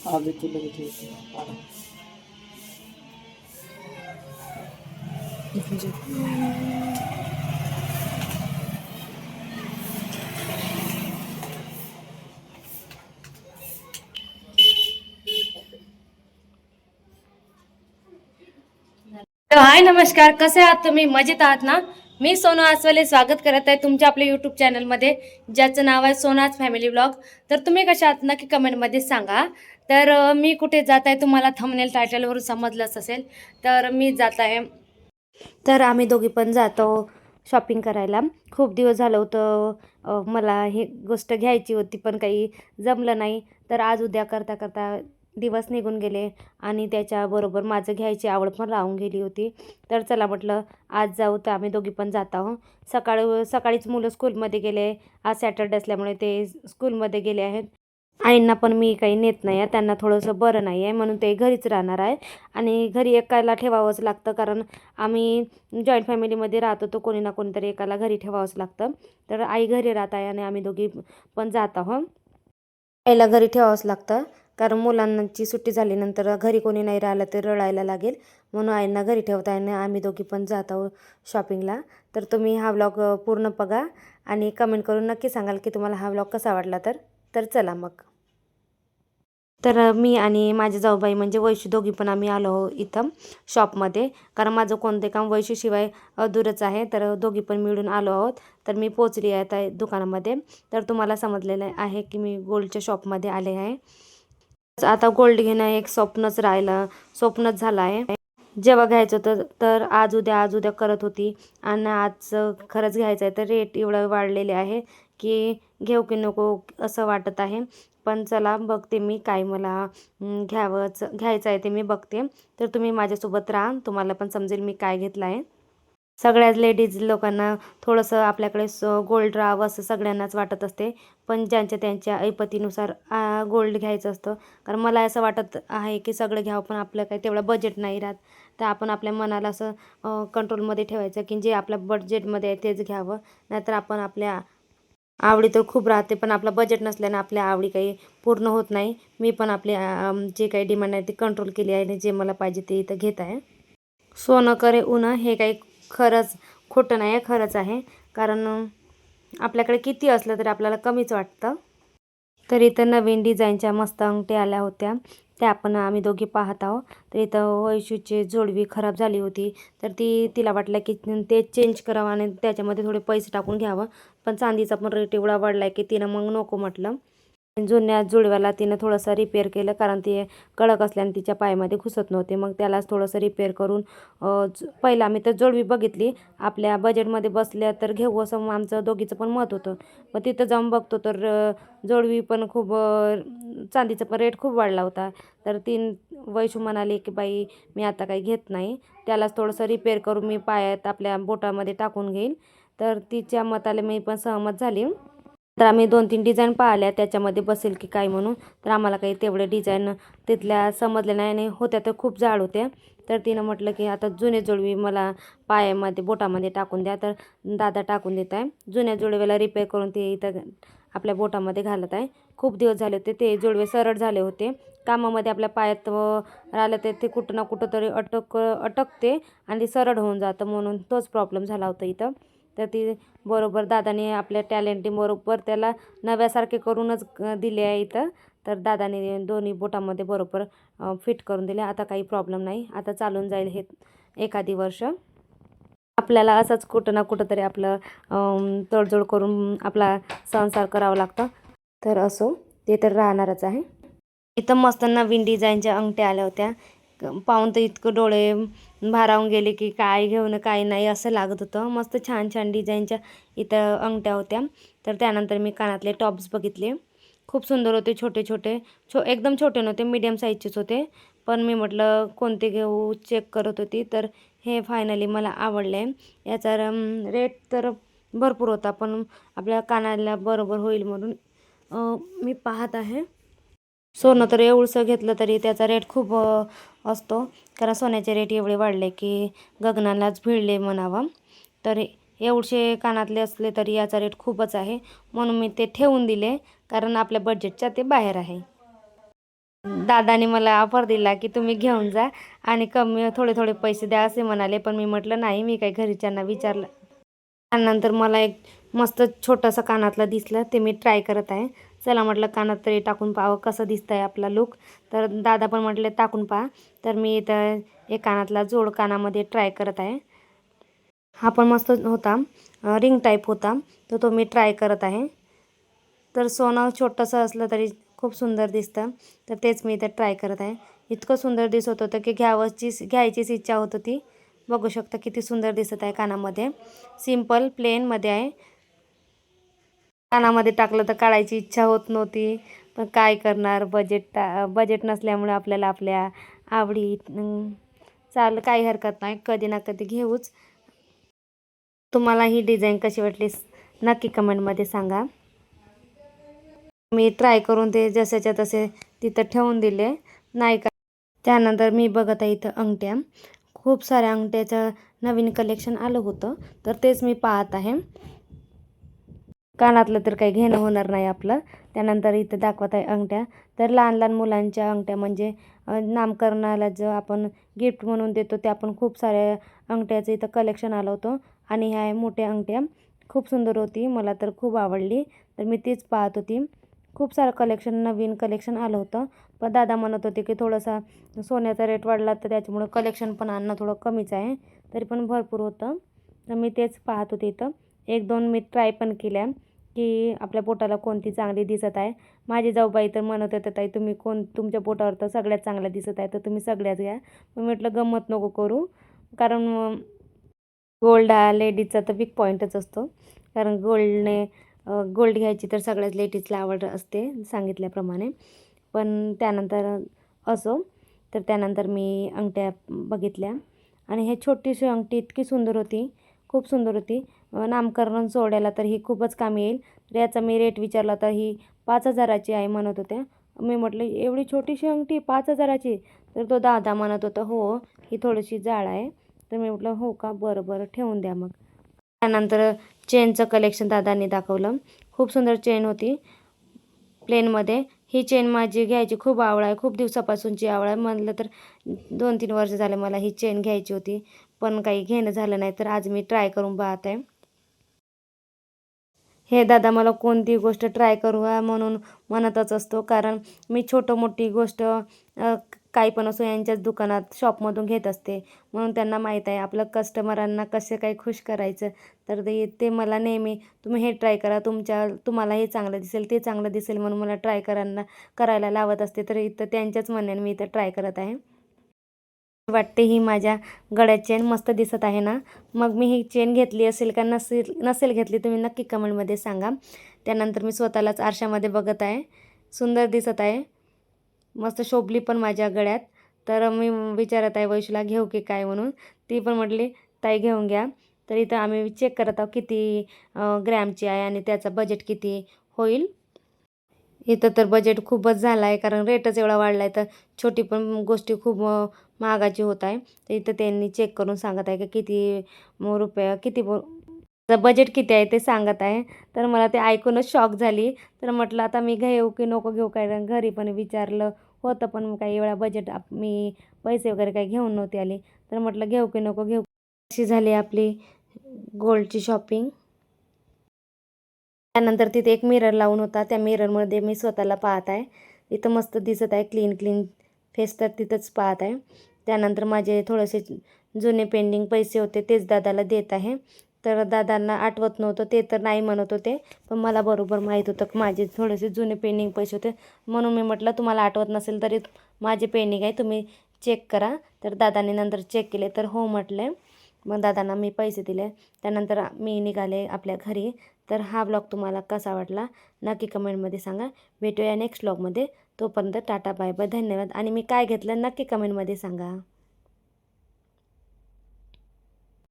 आधी तुला किती तर हाय नमस्कार, कसे आहात तुम्ही? मजेत आहात ना? मी सोनू आसवाले स्वागत करत आहे तुमच्या आपल्या यूट्यूब चॅनलमध्ये, ज्याचं नाव आहे सोनाज फॅमिली ब्लॉग. तर तुम्ही कशा आहात नक्की कमेंटमध्ये सांगा. तर मी कुठे जात आहे तुम्हाला थंबनेल टायटलवरून समजलंच असेल. तर मी जात आहे, तर आम्ही दोघी पण जातो शॉपिंग करायला. खूप दिवस झालं होतं, मला ही गोष्ट घ्यायची होती पण काही जमलं नाही. तर आज उद्या करता करता दिवस निघून गेले आणि त्याच्याबरोबर माझं घ्यायची आवड पण राहून गेली होती. तर चला म्हटलं आज जाऊ, तर आम्ही दोघी पण जात आहोत. सकाळीच मुलं स्कूलमध्ये गेले. आज सॅटर्डे असल्यामुळे ते स्कूलमध्ये गेले आहेत. आईंना पण मी काही नेत नाही आहे, त्यांना थोडंसं बरं नाही आहे म्हणून ते घरीच राहणार आहे. आणि घरी एकाला ठेवावंच लागतं, कारण आम्ही जॉईंट फॅमिलीमध्ये राहतो, तर कोणी ना कोणीतरी एकाला घरी ठेवावंच लागतं. तर आई घरी राहत आहे आणि आम्ही दोघी पण जात आहोत. आईला घरी ठेवावंच लागतं, कारण मुलांची सुट्टी झाल्यानंतर घरी कोणी नाही राहिलं तर रडायला लागेल, म्हणून आईंना घरी ठेवता आणि आम्ही दोघी पण जात आहोत शॉपिंगला. तर तुम्ही हा व्लॉग पूर्ण बघा आणि कमेंट करून नक्की सांगाल की तुम्हाला हा व्लॉग कसा वाटला. तर चला मग. तर मी आणि माझे जाऊबाई म्हणजे वैशू दोघी पण आम्ही आलो इथं शॉपमध्ये, कारण माझं कोणते काम वैशूशिवाय अधुरंच आहे. तर दोघी पण मिळून आलो आहोत. तर मी पोचली आहे आता दुकानामध्ये. तर तुम्हाला समजलेलं आहे की मी गोल्डच्या शॉपमध्ये आले आहे. आता गोल्ड घेणं एक स्वप्नच झालं आहे. जेव्हा घ्यायचं होतं तर आज उद्या करत होती आणि आज खरंच घ्यायचं आहे. तर रेट एवढं वाढलेले आहे की घेऊ की नको असं वाटत आहे. पण चला बघते मी काय मला घ्यायचं आहे ते मी बघते. तर तुम्ही माझ्यासोबत राहा, तुम्हाला पण समजेल मी काय घेतलं आहे. सगळ्याच लेडीज लोकांना थोडंसं आपल्याकडे गोल्ड राहावं असं सगळ्यांनाच वाटत असते. पण ज्यांच्या त्यांच्या ऐपतीनुसार गोल्ड घ्यायचं असतं. कारण मला असं वाटत आहे की सगळं घ्यावं, पण आपलं काही तेवढं बजेट नाही राहत. तर आपण आपल्या मनाला असं कंट्रोलमध्ये ठेवायचं की जे आपल्या बजेटमध्ये आहे तेच घ्यावं. नाहीतर आपण आपल्या आवडी तर खूप राहते, पण आपलं बजेट नसल्याने आपल्या आवडी काही पूर्ण होत नाही. मी पण आपली जे काही डिमांड आहे ती कंट्रोल केली आहे आणि जे मला पाहिजे ते इथं घेत आहे. सोनं करे उनं हे काही खरंच खोटं नाही आहे, खरंच आहे. कारण आपल्याकडे किती असलं तरी आपल्याला कमीच वाटतं. तर इथं नवीन डिझाईनच्या मस्त अंगठ्या आल्या होत्या, त्या आपण आम्ही दोघी पाहत आहोत. तर इथं वैशूची जोडवी खराब झाली होती, तर तिला वाटलं की ते चेंज करावं आणि त्याच्यामध्ये थोडे पैसे टाकून घ्यावं. पण चांदीचा पण रेट एवढा वाढला आहे की तिनं मग नको म्हटलं. जुन्या जुडव्याला तिनं थोडंसं रिपेअर केलं, कारण ते कडक असल्याने तिच्या पायामध्ये घुसत नव्हते. मग त्यालाच थोडंसं रिपेअर करून पहिलं आम्ही तर जोडवी बघितली, आपल्या बजेटमध्ये बसल्या तर घेऊ असं आमचं दोघीचं पण मत होतं. मग तिथं जाऊन बघतो तर जोडवी पण खूप चांदीचा पण रेट खूप वाढला होता. तर वैशू म्हणाली की बाई मी आता काही घेत नाही, त्यालाच थोडंसं रिपेअर करून मी पायात आपल्या बोटामध्ये टाकून घेईन. तर तिच्या मताला मी पण सहमत झाली. तर आम्ही 2-3 डिझाईन पाहिल्या त्याच्यामध्ये बसेल की काय म्हणून. तर आम्हाला काही तेवढे डिझाईन तिथल्या समजले नाही आणि होत्या तर खूप जाड होत्या. तर तिनं म्हटलं की आता जुने जोडवी मला पायामध्ये बोटामध्ये टाकून द्या. तर दादा टाकून देत आहे. जुन्या जोडव्याला रिपेअर करून ते इथं आपल्या बोटामध्ये घालत आहे. खूप दिवस झाले होते ते जोडवे सरळ झाले होते. कामामध्ये आपल्या पायात राहिलं तर ते कुठं ना कुठं तरी अटकते आणि सरळ होऊन जातं, म्हणून तोच प्रॉब्लेम झाला होता इथं. तर ती बरोबर दादाने आपल्या टॅलेंटिंगबरोबर त्याला नव्यासारखे करूनच दिले आहे इथं. तर दादाने दोन्ही बोटामध्ये बरोबर फिट करून दिले. आता काही प्रॉब्लेम नाही, आता चालून जाईल हे एखादी वर्ष. आपल्याला असंच कुठं ना कुठं तरी आपलं तडजोड करून आपला संसार करावा लागतं. तर असो, ते तर राहणारच आहे. इथं मस्त नवीन डिझाईनच्या अंगठ्या आल्या होत्या. पाहून तर इतकं डोळे भारावून गेले की काय घेऊन काय नाही असं लागत होतं. मस्त छान छान डिझाईनच्या इथं अंगठ्या होत्या. तर त्यानंतर मी कानातले टॉप्स बघितले, खूप सुंदर होते. छोटे छोटे एकदम छोटे नव्हते, मीडियम साईजचेच होते. पण मी म्हटलं कोणते घेऊ चेक करत होती, तर हे फायनली मला आवडले. याचा रेट तर भरपूर होता, पण आपल्या कानाला बरोबर होईल म्हणून मी पाहत आहे. सोनं तर एवढंसं घेतलं तरी त्याचा रेट खूप असतो, कारण सोन्याचे रेट एवढे वाढले की गगनालाच भिडले म्हणावं. तर एवढे कानातले असले तरी याचा रेट खूपच आहे, म्हणून मी ते ठेवून दिले, कारण आपल्या बजेटच्या ते बाहेर आहे. दादाने मला ऑफर दिला की तुम्ही घेऊन जा आणि कमी थोडे थोडे पैसे द्या असे म्हणाले, पण मी म्हटलं नाही, मी काही घरच्यांना विचारलं. त्यानंतर मला एक मस्त छोटासा कानातला दिसला, ते मी ट्राय करत आहे. चला म्हटलं कानात तरी टाकून पाहावं कसं दिसतंय आपला लुक. तर दादा पण म्हटले टाकून पहा. तर मी इथं एक कानातला जोड कानामध्ये ट्राय करत आहे. हा पण मस्त होता, रिंग टाईप होता, तर तो मी ट्राय करत आहे. तर सोनं छोटंसं असलं तरी खूप सुंदर दिसतं, तर तेच मी इथे ट्राय करत आहे. इतकं सुंदर दिसत होतं की घ्यायचीच इच्छा होत होती. बघू शकता किती सुंदर दिसत आहे कानामध्ये. सिम्पल प्लेनमध्ये आहे. कानामध्ये टाकलं तर काढायची इच्छा होत नव्हती, पण काय करणार, बजेट नसल्यामुळे आपल्याला आपल्या आवडी चाल काही हरकत नाही, कधी ना कधी घेऊच. तुम्हाला ही डिझाईन कशी वाटली नक्की कमेंटमध्ये सांगा. मी ट्राय करून ते जसेच्या तसे तिथं ठेवून दिले नाही का. त्यानंतर मी बघत आहे इथं अंगठ्या, खूप साऱ्या अंगठ्याचं नवीन कलेक्शन आलं होतं, तर तेच मी पाहत आहे. कानातलं तर काही घेणं होणार नाही आपलं. त्यानंतर इथं दाखवत आहे अंगठ्या. तर लहान लहान मुलांच्या अंगठ्या म्हणजे नामकरणाला जो आपण गिफ्ट म्हणून देतो, ते आपण खूप साऱ्या अंगठ्याचं इथं कलेक्शन आलं होतं. आणि ह्या मोठ्या अंगठ्या खूप सुंदर होती, मला तर खूप आवडली, तर मी तीच पाहत होती. खूप सारं कलेक्शन, नवीन कलेक्शन आलं होतं, पण दादा म्हणत होते की थोडासा सोन्याचा रेट वाढला तर त्याच्यामुळं कलेक्शन पण आणणं थोडं कमीच आहे, तरी पण भरपूर होतं. तर मी तेच पाहत होते इथं. एक दोन मी ट्राय पण केल्या की आपल्या पोटाला कोणती चांगली दिसत आहे. माझी जाऊबाई तर म्हणत होते ताई तुम्ही तुमच्या पोटावर तर सगळ्यात चांगल्या दिसत आहे, तर तुम्ही सगळ्याच घ्या. मग म्हटलं गंमत नको करू, कारण गोल्ड हा लेडीजचा तर बिग पॉईंटच असतो. कारण गोल्ड घ्यायची तर सगळ्याच लेडीजला आवड असते सांगितल्याप्रमाणे. पण त्यानंतर असो, तर त्यानंतर मी अंगठ्या बघितल्या आणि हे छोटीशी अंगठी इतकी सुंदर होती, खूप सुंदर होती. नामकरण सोहळ्याला तर ही खूपच कामी येईल. तर याचा मी रेट विचारला तर ही 5,000ची आहे म्हणत होत्या. मी म्हटलं एवढी छोटीशी अंगठी 5,000ची? तर तो दादा म्हणत होता हो, ही थोडीशी जाड आहे. तर मी म्हटलं हो का, बरं बरं ठेवून द्या मग. त्यानंतर चेनचं कलेक्शन दादांनी दाखवलं. खूप सुंदर चेन होती प्लेनमध्ये. ही चेन माझी घ्यायची खूप आवड आहे, खूप दिवसापासूनची आवड आहे. म्हणलं तर 2-3 वर्ष झाले मला ही चेन घ्यायची होती, पण काही घेणं झालं नाही. तर आज मी ट्राय करून पाहत आहे. हे दादा मला कोणती गोष्ट ट्राय करू म्हणून म्हणतच असतो, कारण मी छोटं मोठी गोष्ट काही पण असो यांच्याच दुकानात शॉपमधून घेत असते, म्हणून त्यांना माहीत आहे आपलं कस्टमरांना कसे काही खुश करायचं. तर ते मला नेहमी तुम्ही हे ट्राय करा, तुम्हाला हे चांगलं दिसेल, ते चांगलं दिसेल म्हणून मला करायला लावत असते. तर इथं त्यांच्याच म्हणण्याने मी इथं ट्राय करत आहे. वाटते ही माझ्या गळ्यात चेन मस्त दिसत आहे ना. मग मी ही चेन घेतली असेल का नसेल घेतली तुम्ही नक्की कमेंटमध्ये सांगा. त्यानंतर मी स्वतःलाच आरशामध्ये बघत आहे, सुंदर दिसत आहे, मस्त शोभली पण माझ्या गळ्यात. तर मी विचारत आहे वैशूला घेऊ की काय म्हणून. ती पण म्हटली ताई घेऊन घ्या. तर इथं आम्ही चेक करत आहोत किती ग्रॅमची आहे आणि त्याचा बजेट किती होईल. इथं तर बजेट खूपच झालं आहे, कारण रेटच एवढा वाढला आहे, तर छोटी पण गोष्टी खूप महागाची होत आहे. तर इथं त्यांनी चेक करून सांगत आहे की किती रुपये किती बजेट किती आहे ते सांगत आहे. तर मला ते ऐकूनच शॉक झाली. तर म्हटलं आता मी घेऊ की नको घेऊ, कारण घरी पण विचारलं होतं, पण काही वेळा मी पैसे वगैरे काही घेऊन नव्हती आली. तर म्हटलं घेऊ की नको घेऊ. अशी झाली आपली गोल्डची शॉपिंग. त्यानंतर तिथे एक मिरर लावून होता, त्या मिररमध्ये मी स्वतःला पाहत आहे. इथं मस्त दिसत आहे, क्लीन क्लीन फेस तर तिथंच पाहत आहे. त्यानंतर माझे थोडेसे जुने पेंडिंग पैसे होते तेच दादाला देत आहे. तर दादांना आठवत नव्हतं, ते तर नाही म्हणत होते, पण मला बरोबर माहीत होतं की माझे थोडेसे जुने पेंडिंग पैसे होते, म्हणून मी म्हटलं तुम्हाला आठवत नसेल तरी माझे पेंडिंग आहे, तुम्ही चेक करा. तर दादाने नंतर चेक केले तर हो म्हटले. मग दादांना मी पैसे दिले. त्यानंतर मी निघाले आपल्या घरी. तर हा ब्लॉग तुम्हाला कसा वाटला नक्की कमेंटमध्ये सांगा. भेटूया नेक्स्ट ब्लॉगमध्ये. तोपर्यंत टाटा बाय बाय, धन्यवाद. आणि मी काय घेतलं नक्की कमेंटमध्ये सांगा.